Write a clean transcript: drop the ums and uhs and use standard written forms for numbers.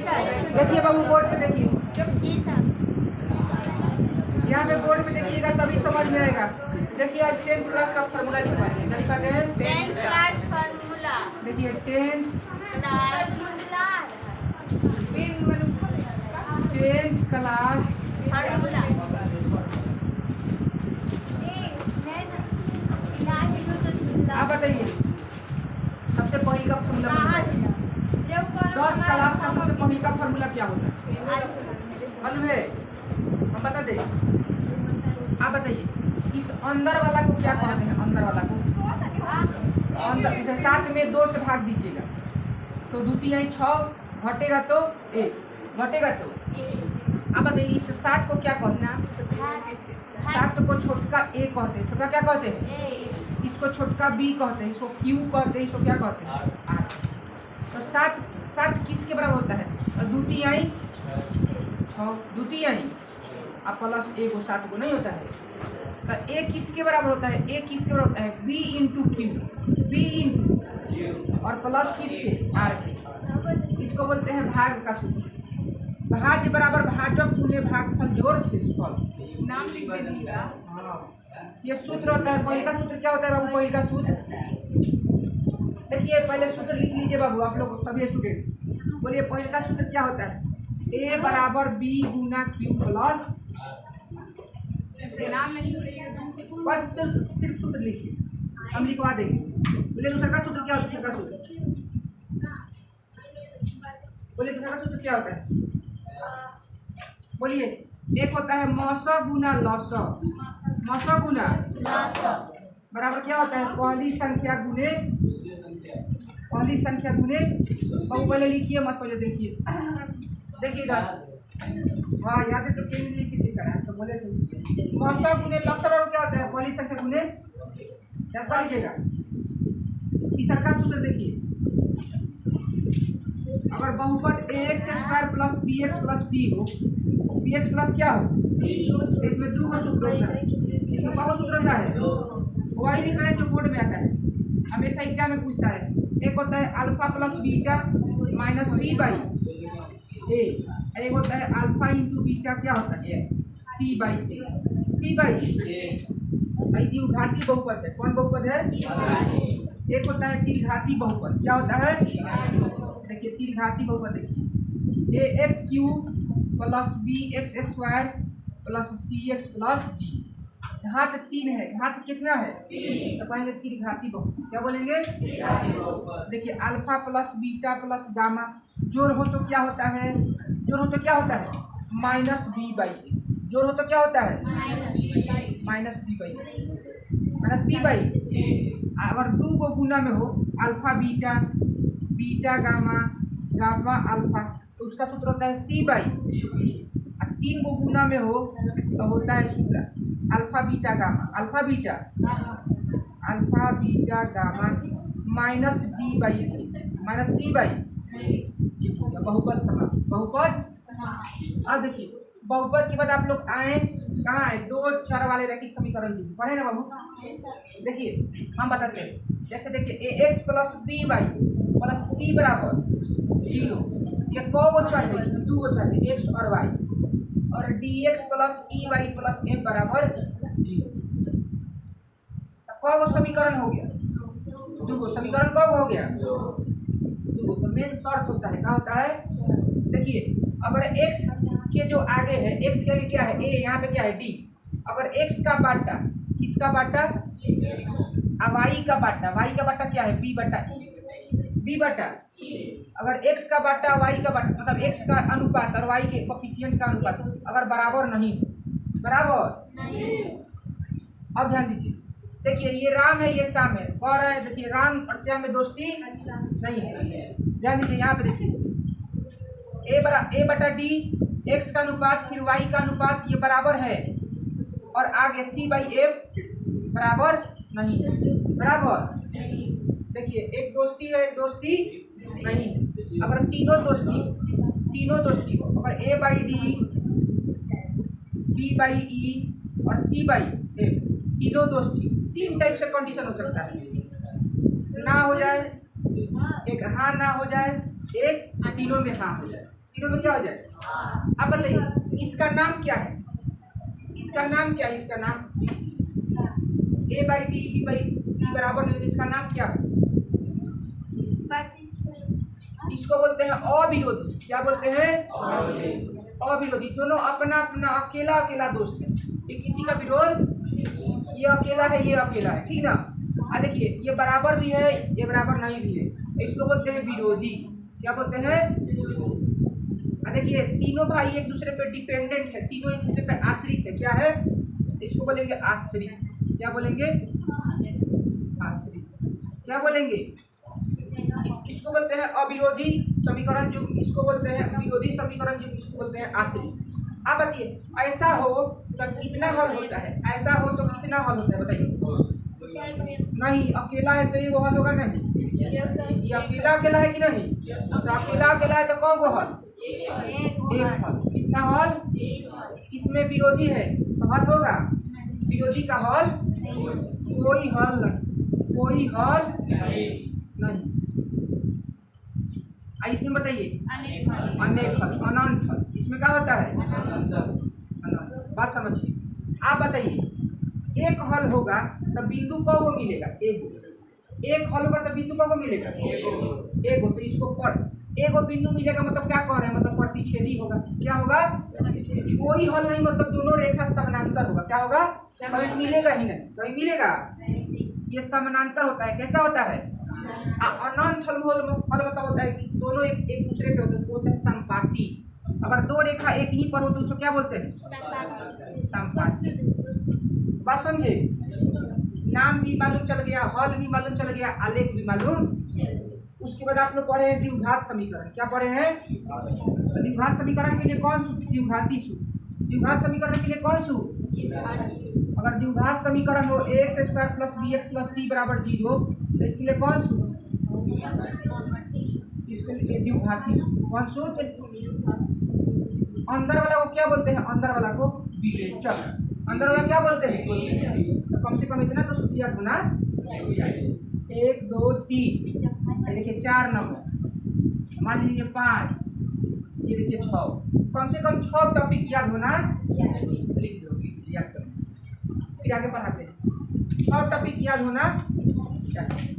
देखिए बाबू बोर्ड पे देखिए, जी सर। यहाँ पे बोर्ड पे देखिएगा तभी समझ में आएगा। देखिए आज 10th क्लास का फार्मूला लिखा है, क्या लिखा है? 10th class formula. देखिए 10th क्लास फार्मूला। आप बताइए सबसे पहले का फार्मूला 10 क्लास का सबसे पहले का फार्मूला क्या होता है? मालूम है? हम बता दें। आप बताइए इस अंदर वाला को क्या कहते हैं? अंदर वाला को अंदर जैसे 7 में 2 से भाग दीजिएगा तो 2 3 6 घटेगा तो 1 घटेगा तो। अब बताइए इस 7 को क्या कहते हैं? 7 को छोटका ए कहते हैं। छोटका क्या कहते हैं? इसको छोटका बी कहते हैं, इसको क्यू कहते हैं, इसको क्या कहते हैं? आर। तो 7 किसके बराबर होता है? 2 3 6 2 3 अब प्लस ए को 7 को नहीं होता है। तो ए किसके बराबर होता है? ए किसके बराबर होता है? B into Q, B into और प्लस किसके? आर के। इसको बोलते हैं भाग का सूत्र। भाज्य बराबर भाजक गुने भागफल जोड़ शेषफल। नाम लिख दीजिएगा। हाँ ये सूत्र होता है। पहले का सूत्र क्या होता है बाबू? पहले का सूत्र देखिए, पहले सूत्र लिख लीजिए बाबू, आप लोग सभी स्टूडेंट्स बोलिए पहले का सूत्र क्या होता है? ए बराबर बी गुना क्यू प्लस। नाम नहीं बस सिर्फ सूत्र लिखिए, हम लिखवा देंगे। बोलिए दूसरा का सूत्र क्या होता है? दूसरा का सूत्र बोलिए, दूसरा का सूत्र क्या होता है? बोलिए। एक होता है मस गुना लस। मस गुना बराबर क्या होता है? पहली संख्या गुने बाबू पहले लिखिए मत पहले देखिए। देखिए इधर, हाँ याद है तो क्यों नहीं लिखी ठीक है? तो बोले मस गुने लस बराबर क्या होता है? पहली संख्या गुने। याद कर लीजिएगा। तीसरा का सूत्र देखिए, अगर बहुपद ax² plus bx plus c हो, bx प्लस क्या हो? तो इसमें 2 का सूत्र होता है। इसमें कौन सूत्र होता है? वही लिख रहे हैं जो बोर्ड में आता है, हमेशा एग्जाम में पूछता है। एक होता है alpha plus beta minus B by A, एक होता है अल्फा इंटू बीटा क्या होता है? सी बाई ए। सी बाई ए द्विघाती बहुपद है। कौन बहुपद है? एक होता है त्रिघाती बहुपद। क्या होता है? देखिए त्रिघाती बहुपद देखिए, A X cube plus B X square plus C X plus D. घात 3 है। घात कितना है? तो कहेंगे त्रिघाती बहुपद। क्या बोलेंगे? देखिए alpha plus beta plus gamma जोड़ हो तो क्या होता है? जोड़ हो तो क्या होता है? Minus B by A. जोड़ हो तो क्या होता है? Minus B by minus B by. अगर 2 को गुना में हो, alpha beta beta gamma gamma alpha, तो उसका सूत्र होता है सी बाई। 3 को गुना में हो तो होता है सूत्र alpha beta gamma minus D by A minus D by. ये हो गया बहुपद समाप्त। बहुपद। अब देखिए बहुपद के बाद आप लोग आए कहाँ है? 2 चर वाले रैखिक समीकरण जो पढ़े ना बाबू। देखिए हम बताते हैं, जैसे देखिए A X plus B Y plus C बराबर 0। ये कौ चर है? इसमें 2 चर है, एक्स और वाई। और D X plus E Y plus F बराबर 0। कौ समीकरण हो गया? 2 समीकरण कब हो गया? 2। तो मेन शर्त होता है, क्या होता है? देखिए अगर x के जो आगे है, x के आगे क्या है? a, यहाँ पे क्या है? d। अगर x का बाटा किसका बाटा? y का बाटा क्या है? b बटा e। b बटा अगर x का बाटा y का बाटा मतलब x का अनुपात और y के कोफिशिएंट का अनुपात अगर बराबर नहीं, अब ध्यान दीजिए। देखिए ये राम है, ये श्याम है। कह रहा है देखिए राम और श्याम में दोस्ती नहीं है। ध्यान दीजिए यहाँ पे देखिए a बटा डी, x का अनुपात फिर y का अनुपात ये बराबर है, और आगे c बाई एफ बराबर नहीं है। बराबर देखिए एक दोस्ती है, एक दोस्ती नहीं है। अगर तीनों दोस्ती हो, अगर a by D, b by E और c बाई एफ तीनों दोस्ती, 3 टाइप से कंडीशन हो सकता है। ना हो जाए, एक हाँ ना हो जाए, एक तीनों में हाँ हो जाए। तीनों में क्या हो जाए? अब बताइए इसका नाम क्या है? इसका नाम क्या है? इसका नाम a by D B by C बराबर नहीं, इसका नाम क्या है? इसको बोलते हैं अविरोधी। क्या बोलते हैं? अविरोधी। दोनों अपना अपना अकेला अकेला दोस्त है, ये किसी का विरोध, ये अकेला है, ये अकेला है, ठीक ना। देखिए ये बराबर भी है, ये बराबर नहीं भी है, इसको बोलते हैं विरोधी। क्या बोलते हैं? देखिए तीनों भाई एक दूसरे पे डिपेंडेंट है, तीनों एक दूसरे पे आश्रित है। क्या है? इसको बोलेंगे आश्रित। क्या बोलेंगे? आश्रित। क्या बोलेंगे? इसको बोलते हैं अविरोधी समीकरण युग्म, इसको बोलते हैं विरोधी समीकरण युग्म, इसको बोलते हैं आश्रित। अब बताइए ऐसा हो तो कितना हल होता है? ऐसा हो तो कितना हल होता है बताइए? नहीं, अकेला है तो ये वो हल होगा नहीं। ये अकेला अकेला है कि नहीं? तो अकेला अकेला है तो कौन वो हल? एक हल। कितना हल? इसमें विरोधी है तो हल होगा? विरोधी का हल कोई हल नहीं, कोई हल नहीं। इसमें बताइए अनेक हल, अनंत हल। इसमें क्या होता है? अनंत। बात समझिए। आप बताइए एक हल होगा तब बिंदु को मिलेगा एक हल होगा तब बिंदु को मिलेगा एक हो, तो इसको पर एक बिंदु मिलेगा मतलब क्या कह रहे हैं? मतलब प्रतिच्छेदी होगा। क्या होगा? कोई हल नहीं मतलब दोनों रेखा समानांतर होगा। क्या होगा? कभी मिलेगा ही नहीं, कभी मिलेगा। ये समानांतर होता है। कैसा होता है? अनंत हल मतलब होता है कि दोनों एक दूसरे पे होते हैं, उसको बोलते हैं संपाती। अगर दो रेखा एक ही पर हो तो उसको क्या बोलते हैं? संपाती। बात समझे? नाम भी मालूम चल गया, हल भी मालूम चल गया, आलेख भी मालूम। उसके बाद आप लोग पढ़े हैं द्विघात समीकरण। क्या पढ़े हैं? द्विघात समीकरण के लिए कौन सूत्र? द्विघाती सूत्र। द्विघात समीकरण के लिए कौन सूत्र? अगर द्विघात समीकरण हो ax square plus bx plus c बराबर 0 तो इसके लिए कौन सूत्र? इसके लिए द्विघाती सूत्र। कौन सूत्र? अंदर वाला को क्या बोलते हैं? अंदर वाला को विवेचक। अंदर वाला क्या बोलते हैं? तो कम से कम इतना तो सूत्र याद होना चाहिए। 1 2 3, ये देखिए 4 नंबर, मान लीजिए 5, ये देखिए 6। कम से कम 6 टॉपिक याद होना। लिख दो, याद करो, फिर आगे पढ़ाते हैं। 6 टॉपिक याद होना चाहिए।